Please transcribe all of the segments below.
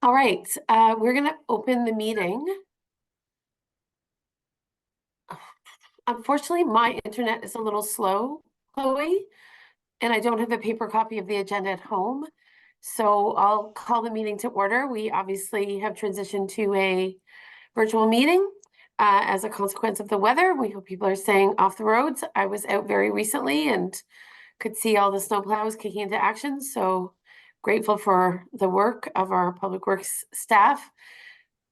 All right, we're going to open the meeting. Unfortunately, my internet is a little slow, Chloe, and I don't have a paper copy of the agenda at home. So I'll call the meeting to order. We obviously have transitioned to a virtual meeting as a consequence of the weather. We hope people are staying off the roads. I was out very recently and could see all the snowplows kicking into action. So grateful for the work of our public works staff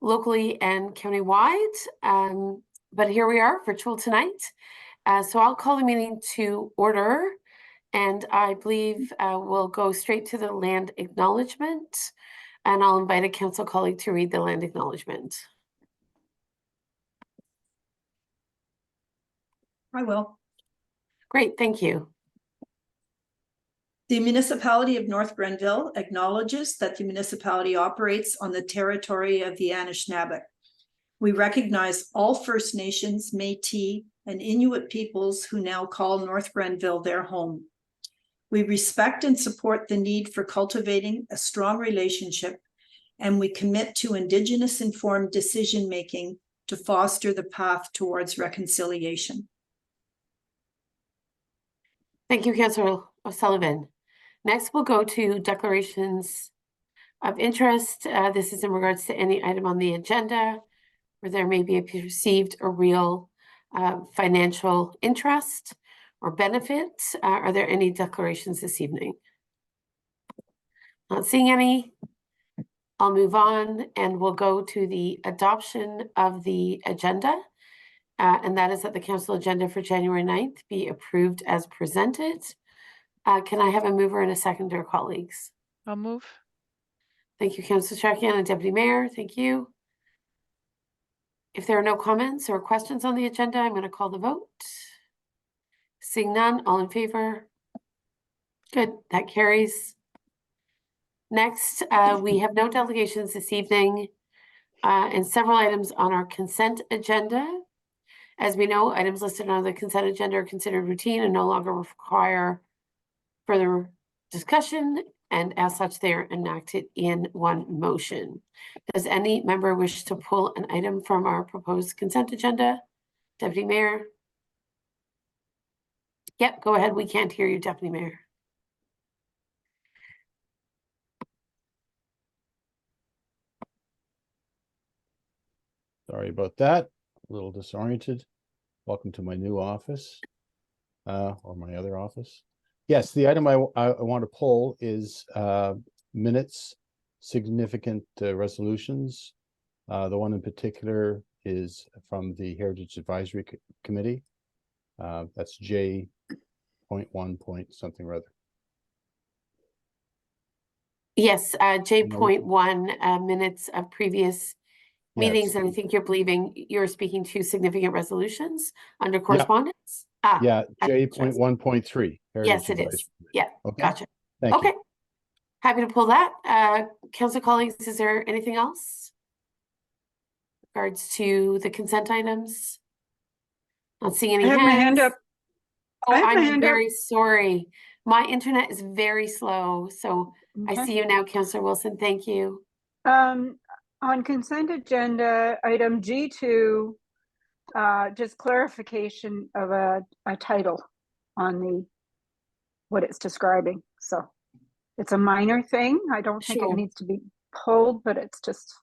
locally and countywide. But here we are, virtual tonight. So I'll call the meeting to order, and I believe we'll go straight to the land acknowledgement, and I'll invite a council colleague to read the land acknowledgement. I will. Great, thank you. The municipality of North Grenville acknowledges that the municipality operates on the territory of the Anishinaabe. We recognize all First Nations, Métis, and Inuit peoples who now call North Grenville their home. We respect and support the need for cultivating a strong relationship, and we commit to Indigenous-informed decision-making to foster the path towards reconciliation. Thank you, Councillor O'Sullivan. Next, we'll go to declarations of interest. This is in regards to any item on the agenda where there may be a perceived or real financial interest or benefit. Are there any declarations this evening? Not seeing any. I'll move on and we'll go to the adoption of the agenda. And that is that the council agenda for January 9th be approved as presented. Can I have a mover and a seconder, colleagues? I'll move. Thank you, Councillor Charkian and Deputy Mayor. Thank you. If there are no comments or questions on the agenda, I'm going to call the vote. Seeing none, all in favor? Good, that carries. Next, we have no delegations this evening and several items on our consent agenda. As we know, items listed on the consent agenda are considered routine and no longer require further discussion, and as such, they are enacted in one motion. Does any member wish to pull an item from our proposed consent agenda? Deputy Mayor? Yep, go ahead. We can't hear you, Deputy Mayor. Sorry about that. A little disoriented. Welcome to my new office, or my other office. Yes, the item I want to pull is minutes, significant resolutions. The one in particular is from the Heritage Advisory Committee. That's J.1 point something or other. Yes, J.1 minutes of previous meetings, yes. and I think you're speaking to significant resolutions under correspondence. Yeah, J.1.3. Yes, it is. Yeah, okay. Gotcha. Thank you. Happy to pull that. Council colleagues, is there anything else in regards to the consent items? Not seeing any hands. I have my hand up. Oh, I'm very sorry. My internet is very slow, so okay. I see you now, Councillor Wilson. Thank you. On consent agenda, item G2, just clarification of a title on what it's describing. So it's a minor thing. I don't think it needs to be pulled, but it's just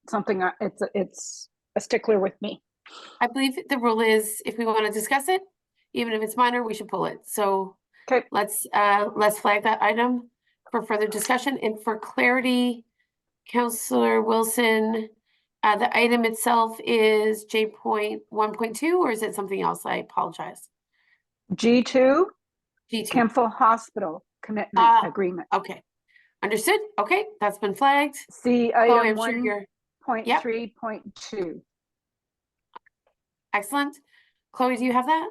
something, it's a stickler with me. I believe the rule is if we want to discuss it, even if it's minor, we should pull it. So okay, let's flag that item for further discussion. And for clarity, Councillor Wilson, the item itself is J.1.2, or is it something else? I apologize. G2, G2. Kemptville Hospital commitment agreement. Okay, understood. Okay, that's been flagged. See item 1.3.2. Excellent. Chloe, do you have that?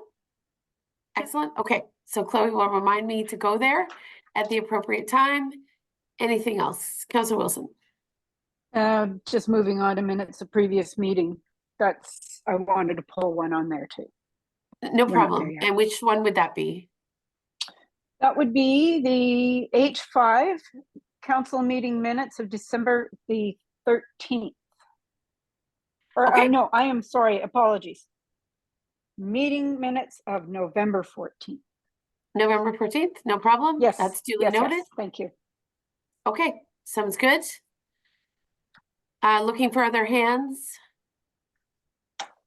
Excellent. Okay, so Chloe will remind me to go there at the appropriate time. Anything else? Councillor Wilson. Just moving on to minutes of previous meeting. I wanted to pull one on there too. No problem. And which one would that be? That would be the H5 council meeting minutes of December the 13th. Or Okay. no, I am sorry, apologies. Meeting minutes of November 14th. November 14th, no problem. Yes. That's duly yes, noted. yes, thank you. Okay, sounds good. Looking for other hands.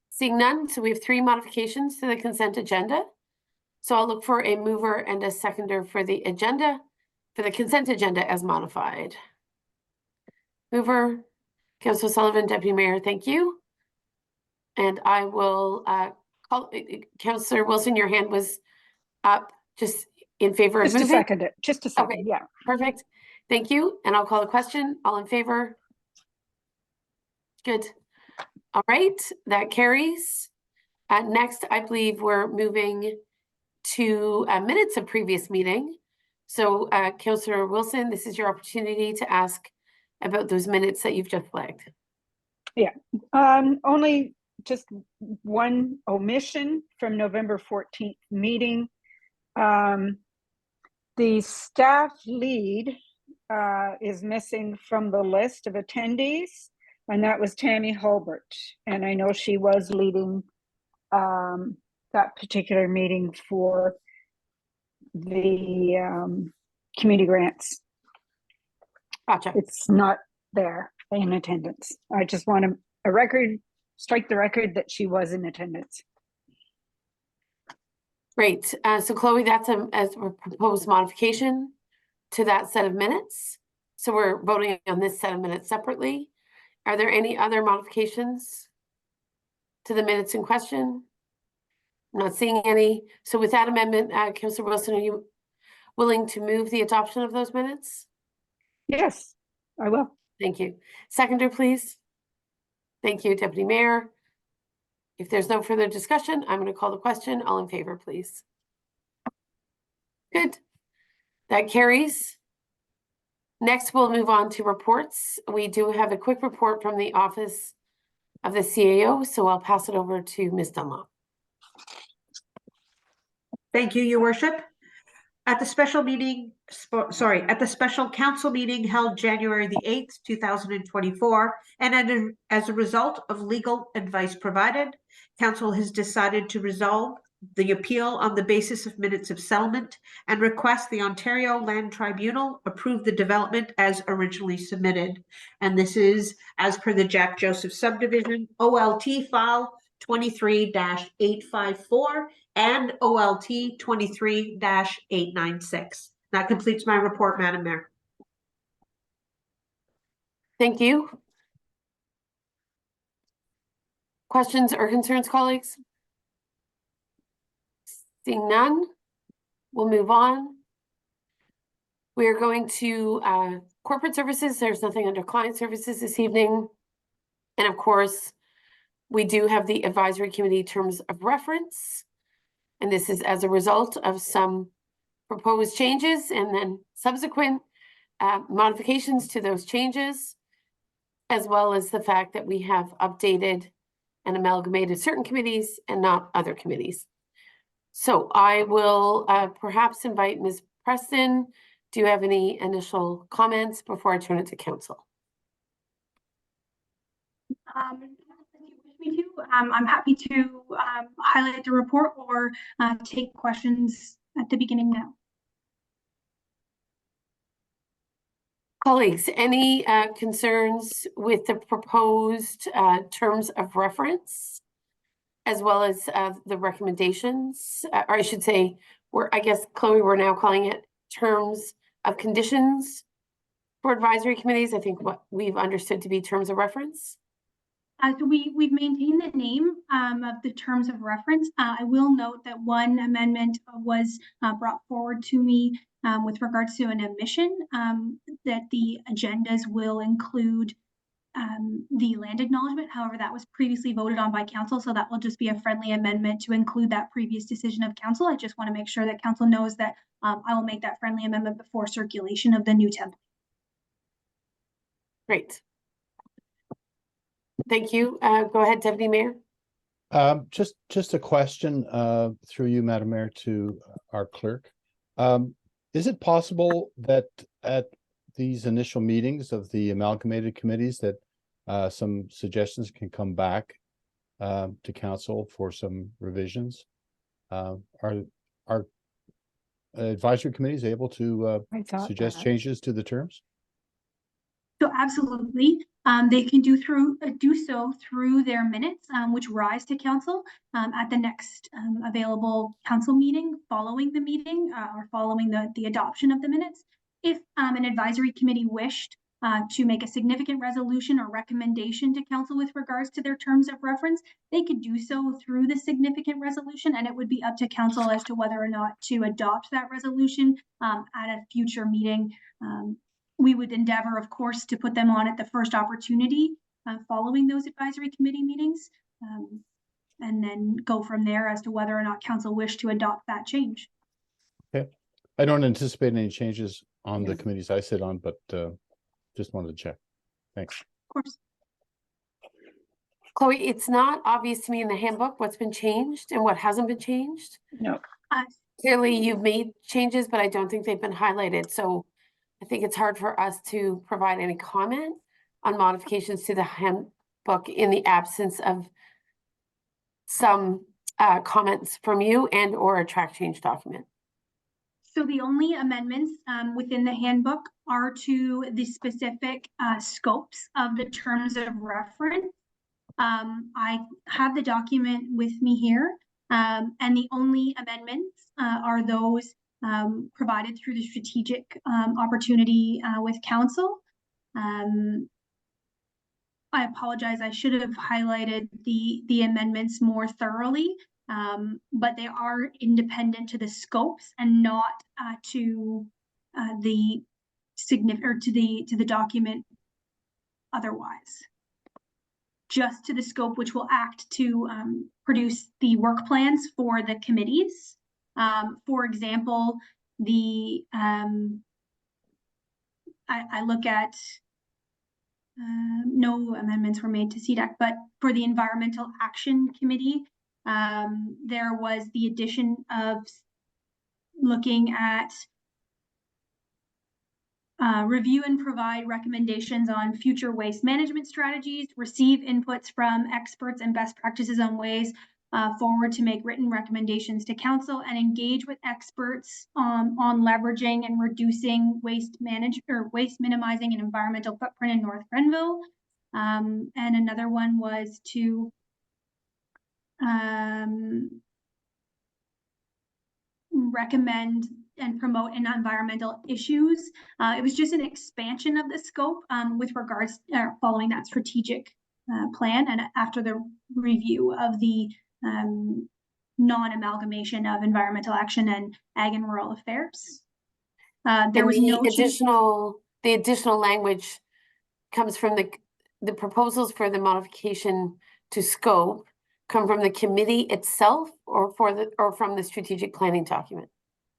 Seeing none, so we have 3 modifications to the consent agenda. So I'll look for a mover and a seconder for the agenda, for the consent agenda as modified. Mover, Councilor Sullivan, Deputy Mayor, thank you. And I will call, Councilor Wilson, your hand was up just in favor of Just a moving? second, just a second, Okay. yeah. Perfect. Thank you. And I'll call the question. All in favor? Good. All right, that carries. Next, I believe we're moving to minutes of previous meeting. So Councillor Wilson, this is your opportunity to ask about those minutes that you've just flagged. Only just one omission from November 14th meeting. The staff lead is missing from the list of attendees, and that was Tammy Hulbert. And I know she was leading that particular meeting for the community grants. Gotcha. It's not there in attendance. I just want a record, strike the record that she was in attendance. Great. So Chloe, that's as a proposed modification to that set of minutes. So we're voting on this set of minutes separately. Are there any other modifications to the minutes in question? I'm not seeing any. So with that amendment, Councillor Wilson, are you willing to move the adoption of those minutes? Yes, I will. Thank you. Seconder, please. Thank you, Deputy Mayor. If there's no further discussion, I'm going to call the question. All in favor, please. Good. That carries. Next, we'll move on to reports. We do have a quick report from the Office of the CAO, so I'll pass it over to Ms. Dunlop. Thank you, Your Worship. At the special meeting, at the special council meeting held January the 8th, 2024, and as a result of legal advice provided, council has decided to resolve the appeal on the basis of minutes of settlement and request the Ontario Land Tribunal approve the development as originally submitted. And this is as per the Jack Joseph subdivision, OLT file 23-854 and OLT 23-896. That completes my report, Madam Mayor. Thank you. Questions or concerns, colleagues? Seeing none, we'll move on. We are going to corporate services. There's nothing under client services this evening. And of course, we do have the advisory committee terms of reference. And this is as a result of some proposed changes and then subsequent modifications to those changes, as well as the fact that we have updated and amalgamated certain committees and not other committees. So I will perhaps invite Ms. Preston. Do you have any initial comments before I turn it to council? I'm happy to highlight the report or take questions at the beginning now. Colleagues, any concerns with the proposed terms of reference, as well as the recommendations, or I should say, I guess, Chloe, we're now calling it terms of conditions for advisory committees. I think what we've understood to be terms of reference. So we've maintained the name of the terms of reference. I will note that one amendment was brought forward to me with regards to an omission that the agendas will include the land acknowledgement. However, that was previously voted on by council, so that will just be a friendly amendment to include that previous decision of council. I just want to make sure that council knows that I will make that friendly amendment before circulation of the new template. Great. Thank you. Go ahead, Deputy Mayor. Just a question through you, Madam Mayor, to our clerk. Is it possible that at these initial meetings of the amalgamated committees that some suggestions can come back to council for some revisions? Are advisory committees able to I thought suggest that. changes to the terms? So absolutely, they can do so through their minutes, which rise to council at the next available council meeting following the meeting or following the adoption of the minutes. If an advisory committee wished to make a significant resolution or recommendation to council with regards to their terms of reference, they could do so through the significant resolution, and it would be up to council as to whether or not to adopt that resolution at a future meeting. We would endeavor, of course, to put them on at the first opportunity following those advisory committee meetings, and then go from there as to whether or not council wish to adopt that change. Okay, I don't anticipate any changes on the Yes. committees I sit on, but just wanted to check. Thanks. Of course. Chloe, it's not obvious to me in the handbook what's been changed and what hasn't been changed. No. Clearly, you've made changes, but I don't think they've been highlighted. So I think it's hard for us to provide any comment on modifications to the handbook in the absence of some comments from you and or a track change document. So the only amendments within the handbook are to the specific scopes of the terms of reference. I have the document with me here, and the only amendments are those provided through the strategic opportunity with council. I apologize, I should have highlighted the amendments more thoroughly, but they are independent to the scopes and not to the to the document otherwise. Just to the scope which will act to produce the work plans for the committees. For example, I look at no amendments were made to CDAC, but for the Environmental Action Committee, there was the addition of looking at review and provide recommendations on future waste management strategies, receive inputs from experts and best practices on ways forward to make written recommendations to council, and engage with experts on leveraging and reducing waste minimizing and environmental footprint in North Grenville. And another one was to recommend and promote environmental issues. It was just an expansion of the scope with regards following that strategic plan and after the review of the non-amalgamation of environmental action and ag and rural affairs. There was no the additional language comes from the proposals for the modification to scope come from the committee itself or from the strategic planning document?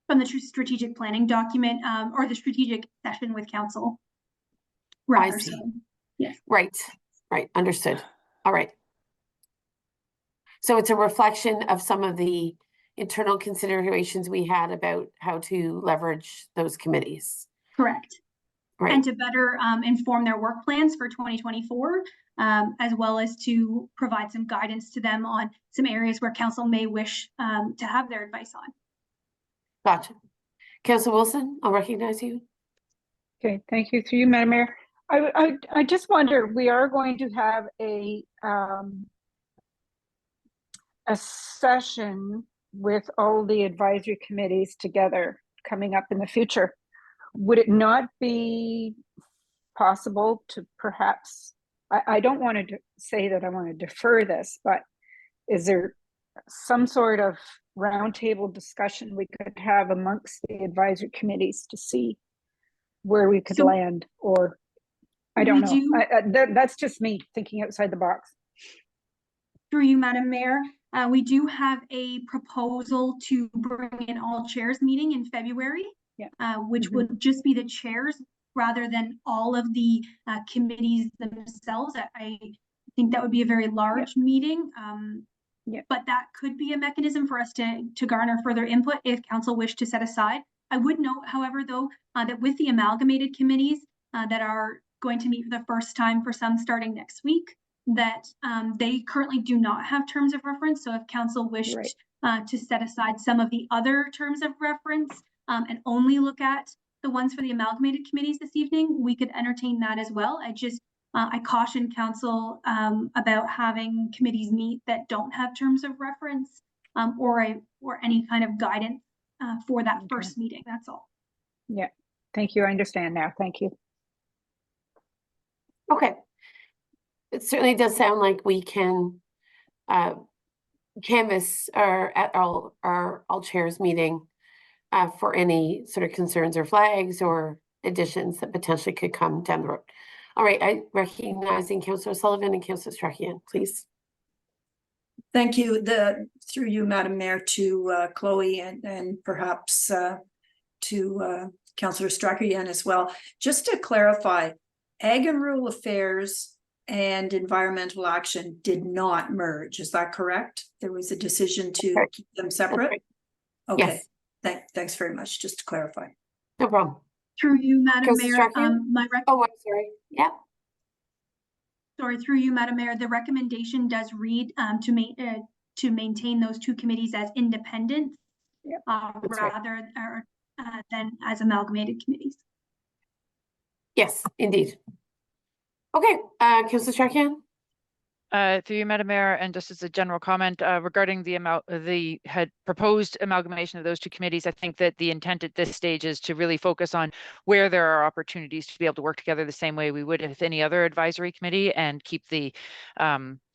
From the strategic planning document or the strategic session with council. I see. So, yes. Right, understood. All right. So it's a reflection of some of the internal considerations we had about how to leverage those committees. Correct. Right. And to better inform their work plans for 2024, as well as to provide some guidance to them on some areas where council may wish to have their advice on. Gotcha. Councilor Wilson, I'll recognize you. Okay, thank you. Through you, Madam Mayor. I just wonder, we are going to have a session with all the advisory committees together coming up in the future. Would it not be possible to perhaps, I don't want to say that I want to defer this, but is there some sort of roundtable discussion we could have amongst the advisory committees to see where we could land? Or I don't know. That's just me thinking outside the box. Through you, Madam Mayor, we do have a proposal to bring an all chairs meeting in February, which would just be the chairs rather than all of the committees themselves. I think that would be a very large meeting. But that could be a mechanism for us to garner further input if council wished to set aside I would note, however, though, that with the amalgamated committees that are going to meet for the first time for some starting next week, that they currently do not have terms of reference. So if council wished to set aside some of the other terms of reference and only look at the ones for the amalgamated committees this evening, we could entertain that as well. I caution council about having committees meet that don't have terms of reference or any kind of guidance for that first meeting. That's all. Yeah, thank you. I understand now. Thank you. Okay. It certainly does sound like we can canvass at our all chairs meeting for any sort of concerns or flags or additions that potentially could come down the road. All right, I recognizing Councillor Sullivan and Councillor Strachian, please. Thank you. Through you, Madam Mayor, to Chloe and perhaps to Councillor Strachian as well. Just to clarify, Ag and Rural Affairs and Environmental Action did not merge. Is that correct? There was a decision to keep them separate? Right. Okay. Yes. Thanks very much. Just to clarify. No problem. Through you, Madam Mayor, Strachian? Oh, I'm sorry. Yeah. Sorry, through you, Madam Mayor, the recommendation does read to maintain those two committees as independent rather than as amalgamated committees. Yes, indeed. Okay, Councillor Strachian. Through you, Madam Mayor, and just as a general comment regarding the proposed amalgamation of those two committees, I think that the intent at this stage is to really focus on where there are opportunities to be able to work together the same way we would with any other advisory committee and keep the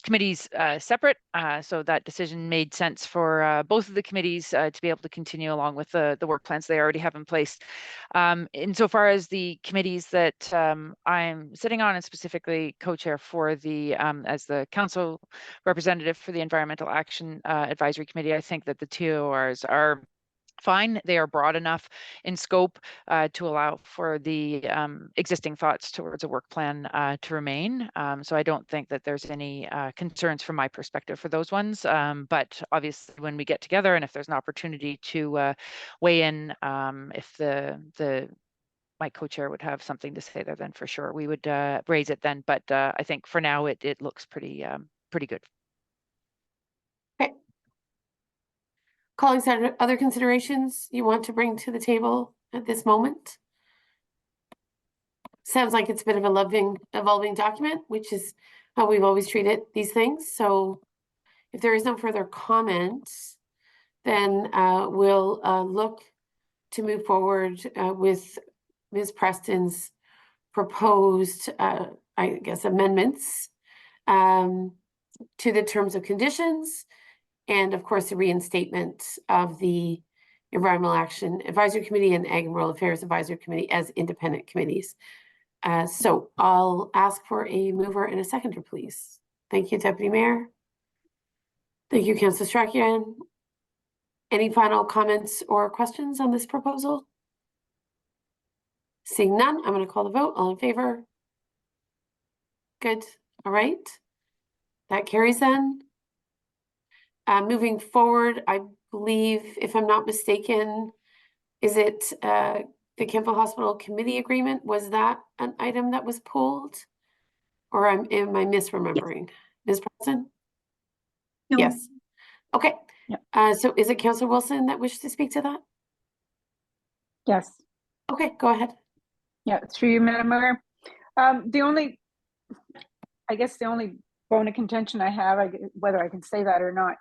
committees separate. So that decision made sense for both of the committees to be able to continue along with the work plans they already have in place. Insofar as the committees that I'm sitting on, and specifically co-chair for the as the council representative for the Environmental Action Advisory Committee, I think that the TORs are fine. They are broad enough in scope to allow for the existing thoughts towards a work plan to remain. So I don't think that there's any concerns from my perspective for those ones. But obviously when we get together and if there's an opportunity to weigh in, if my co-chair would have something to say there, then for sure we would raise it then. But I think for now it looks pretty good. Okay. Colleagues, are there other considerations you want to bring to the table at this moment? Sounds like it's a bit of a evolving document, which is how we've always treated these things. So if there is no further comments, then we'll look to move forward with Ms. Preston's proposed, I guess, amendments to the terms of conditions, and of course, the reinstatement of the Environmental Action Advisory Committee and Ag and Rural Affairs Advisory Committee as independent committees. So I'll ask for a mover and a seconder, please. Thank you, Deputy Mayor. Thank you, Councillor Strachian. Any final comments or questions on this proposal? Seeing none, I'm going to call the vote. All in favor? Good. All right. That carries then. Moving forward, I believe, if I'm not mistaken, is it the Kemptville Hospital Committee Agreement? Was that an item that was pulled? Or am I misremembering? Ms. Preston? No. Yes. Okay. Yeah. So is it Councillor Wilson that wished to speak to that? Yes. Okay, go ahead. Yeah, through you, Madam Mayor. The only bone of contention I have, whether I can say that or not,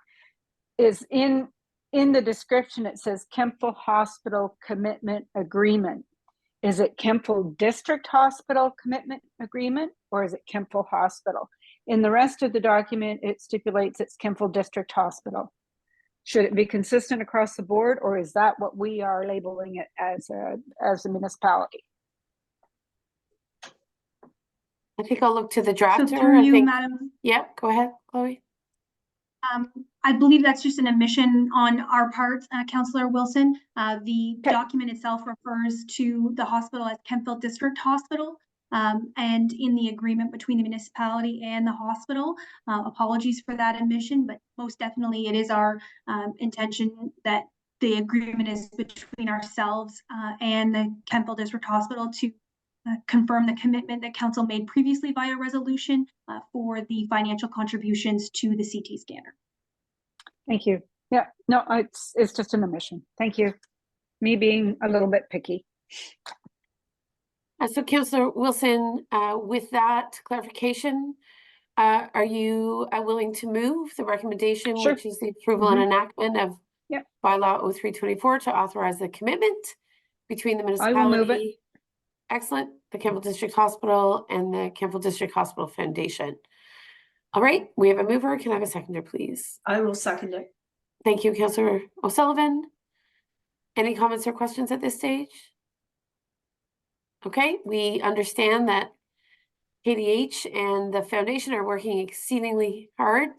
is in the description it says Kemptville Hospital Commitment Agreement. Is it Kemptville District Hospital Commitment Agreement, or is it Kemptville Hospital? In the rest of the document, it stipulates it's Kemptville District Hospital. Should it be consistent across the board, or is that what we are labeling it as a municipality? I think I'll look to the drafter. So through you, Madam. Yeah, go ahead, Chloe. I believe that's just an omission on our part, Councillor Wilson. The document itself refers to the hospital as Kemptville District Hospital. And in the agreement between the municipality and the hospital, apologies for that omission, but most definitely it is our intention that the agreement is between ourselves and the Kemptville District Hospital to confirm the commitment that council made previously via resolution for the financial contributions to the CT scanner. Thank you. Yeah, no, it's just an omission. Thank you. Me being a little bit picky. So Councillor Wilson, with that clarification, are you willing to move the recommendation, Sure. which is the approval and enactment of Yep. bylaw 0324 to authorize the commitment between the I will move it. municipality, excellent, the Kemptville District Hospital and the Kemptville District Hospital Foundation? All right, we have a mover. Can I have a seconder, please? I will second it. Thank you, Councillor O'Sullivan. Any comments or questions at this stage? Okay, we understand that KDH and the foundation are working exceedingly hard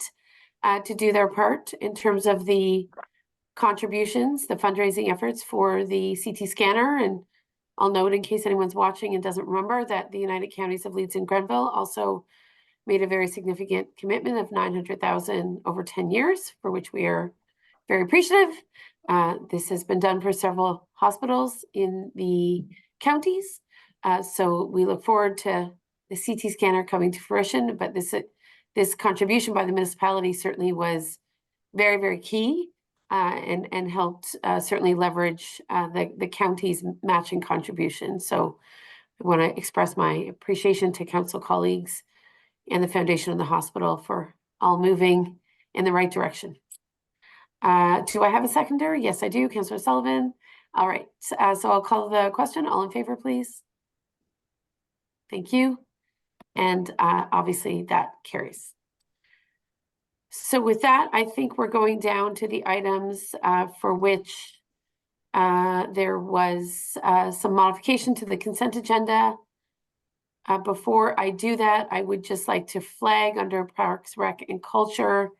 to do their part in terms of the contributions, the fundraising efforts for the CT scanner. And I'll note, in case anyone's watching and doesn't remember, that the United Counties of Leeds and Grenville also made a very significant commitment of 900,000 over 10 years, for which we are very appreciative. This has been done for several hospitals in the counties. So we look forward to the CT scanner coming to fruition, but this contribution by the municipality certainly was very, very key and helped certainly leverage the county's matching contribution. So I want to express my appreciation to council colleagues and the foundation and the hospital for all moving in the right direction. Do I have a seconder? Yes, I do. Councillor Sullivan. All right. So I'll call the question. All in favor, please. Thank you. And obviously that carries. So with that, I think we're going down to the items for which there was some modification to the consent agenda. Before I do that, I would just like to flag under Parks, Rec and Culture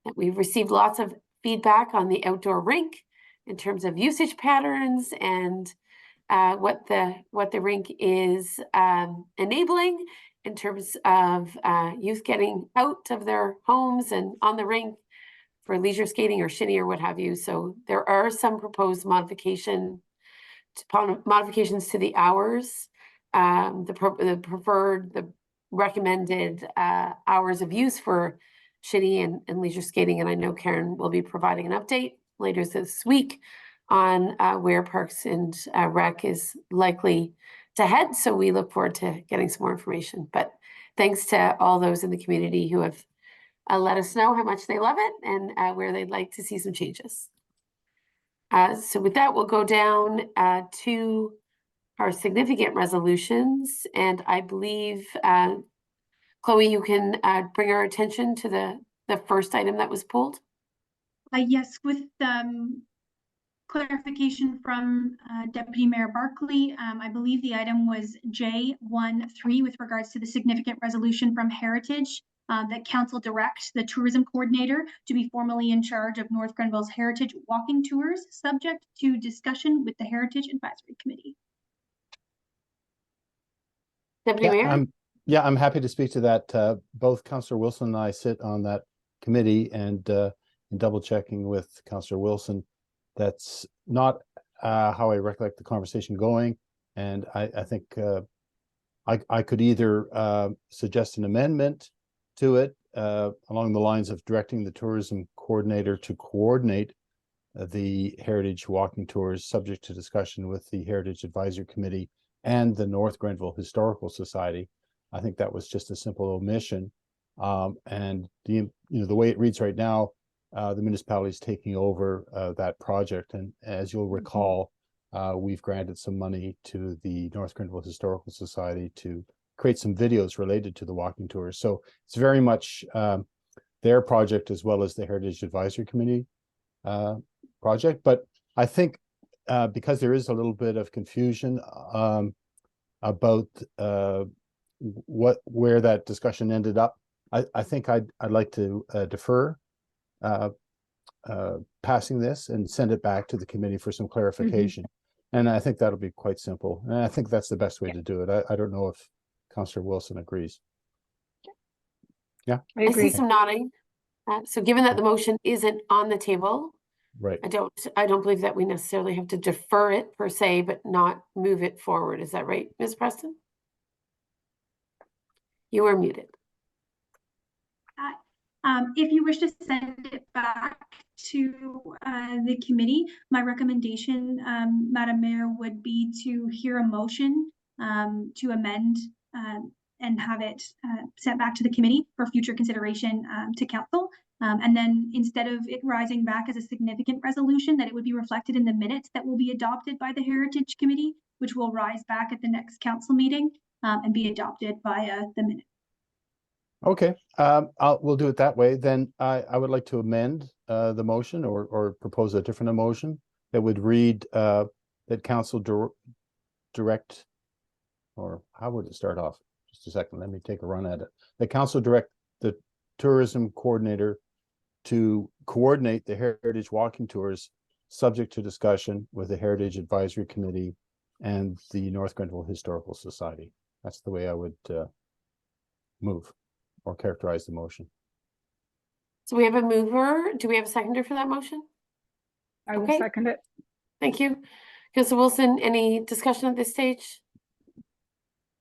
that we've received lots of feedback on the outdoor rink in terms of usage patterns and what the rink is enabling in terms of youth getting out of their homes and on the rink for leisure skating or shinny or what have you. So there are some proposed modifications to the hours, the recommended hours of use for shinny and leisure skating. And I know Karen will be providing an update later this week on where Parks and Rec is likely to head. So we look forward to getting some more information. But thanks to all those in the community who have let us know how much they love it and where they'd like to see some changes. So with that, we'll go down to our significant resolutions. And I believe, Chloe, you can bring our attention to the first item that was pulled. Yes, with clarification from Deputy Mayor Barkley, I believe the item was J13 with regards to the significant resolution from Heritage that council directs the tourism coordinator to be formally in charge of North Grenville's Heritage walking tours, subject to discussion with the Heritage Advisory Committee. Deputy Mayor? I'm happy to speak to that. Both Councillor Wilson and I sit on that committee, and in double checking with Councillor Wilson, that's not how I recollect the conversation going. And I think I could either suggest an amendment to it along the lines of directing the tourism coordinator to coordinate the heritage walking tours, subject to discussion with the Heritage Advisory Committee and the North Grenville Historical Society. I think that was just a simple omission. And the way it reads right now, the municipality is taking over that project. And as you'll recall, we've granted some money to the North Grenville Historical Society to create some videos related to the walking tours. So it's very much their project as well as the Heritage Advisory Committee project. But I think because there is a little bit of confusion about where that discussion ended up, I think I'd like to defer passing this and send it back to the committee for some clarification. And I think that'll be quite simple. And I think that's the best way to do it. I don't know if Councillor Wilson agrees. Yeah, I agree. see some nodding. So given that the motion isn't on the table, Right. I don't believe that we necessarily have to defer it per se, but not move it forward. Is that right, Ms. Preston? You are muted. If you wish to send it back to the committee, my recommendation, Madam Mayor, would be to hear a motion to amend and have it sent back to the committee for future consideration to council. And then instead of it rising back as a significant resolution, that it would be reflected in the minutes that will be adopted by the Heritage Committee, which will rise back at the next council meeting and be adopted via the minute. Okay, we'll do it that way. Then I would like to amend the motion or propose a different motion that would read that council direct, or how would it start off? Just a second, let me take a run at it. The council direct the tourism coordinator to coordinate the heritage walking tours, subject to discussion with the Heritage Advisory Committee and the North Grenville Historical Society. That's the way I would move or characterize the motion. So we have a mover. Do we have a seconder for that motion? I will Okay. second it. Thank you. Councilor Wilson, any discussion at this stage?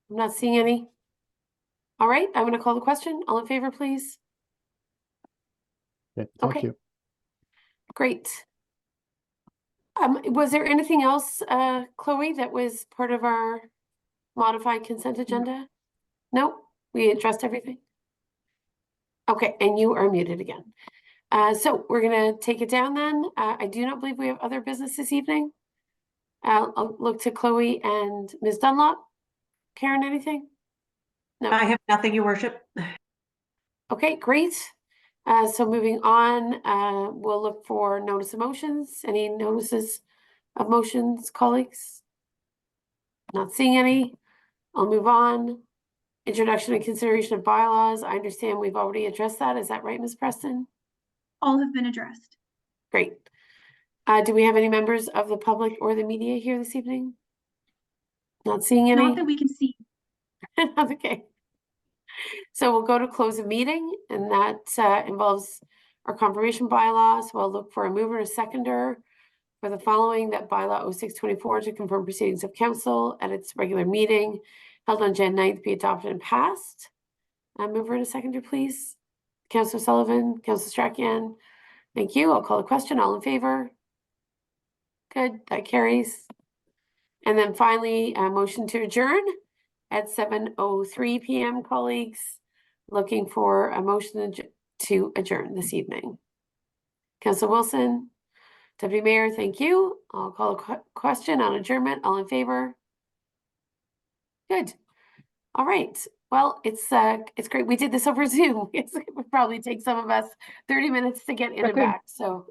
I'm not seeing any. All right, I'm going to call the question. All in favor, please. Okay, thank Okay. you. Great. Was there anything else, Chloe, that was part of our modified consent agenda? No, we addressed everything. Okay, and you are muted again. So we're gonna take it down then. I do not believe we have other business this evening. I'll look to Chloe and Ms. Dunlop. Karen, anything? No. I have nothing, your worship. Okay, great. So moving on, we'll look for notice of motions. Any notices of motions, colleagues? Not seeing any. I'll move on. Introduction and consideration of bylaws. I understand we've already addressed that. Is that right, Ms. Preston? All have been addressed. Great. Do we have any members of the public or the media here this evening? Not seeing any? Not that we can see. Okay. So we'll go to close of meeting, and that involves our confirmation bylaws. So I'll look for a mover and a seconder for the following: that bylaw 0624 to confirm proceedings of council at its regular meeting held on Jan 9th be adopted and passed. Mover and a seconder, please. Councilor Sullivan, Councilor Strachan. Thank you. I'll call the question. All in favor? Good, that carries. And then finally, a motion to adjourn at 7:03 p.m., colleagues. Looking for a motion to adjourn this evening. Councilor Wilson, Deputy Mayor, thank you. I'll call a question on adjournment. All in favor? Good. All right. Well, it's great. We did this over Zoom. It would probably take some of us 30 minutes to get in and Okay. back. So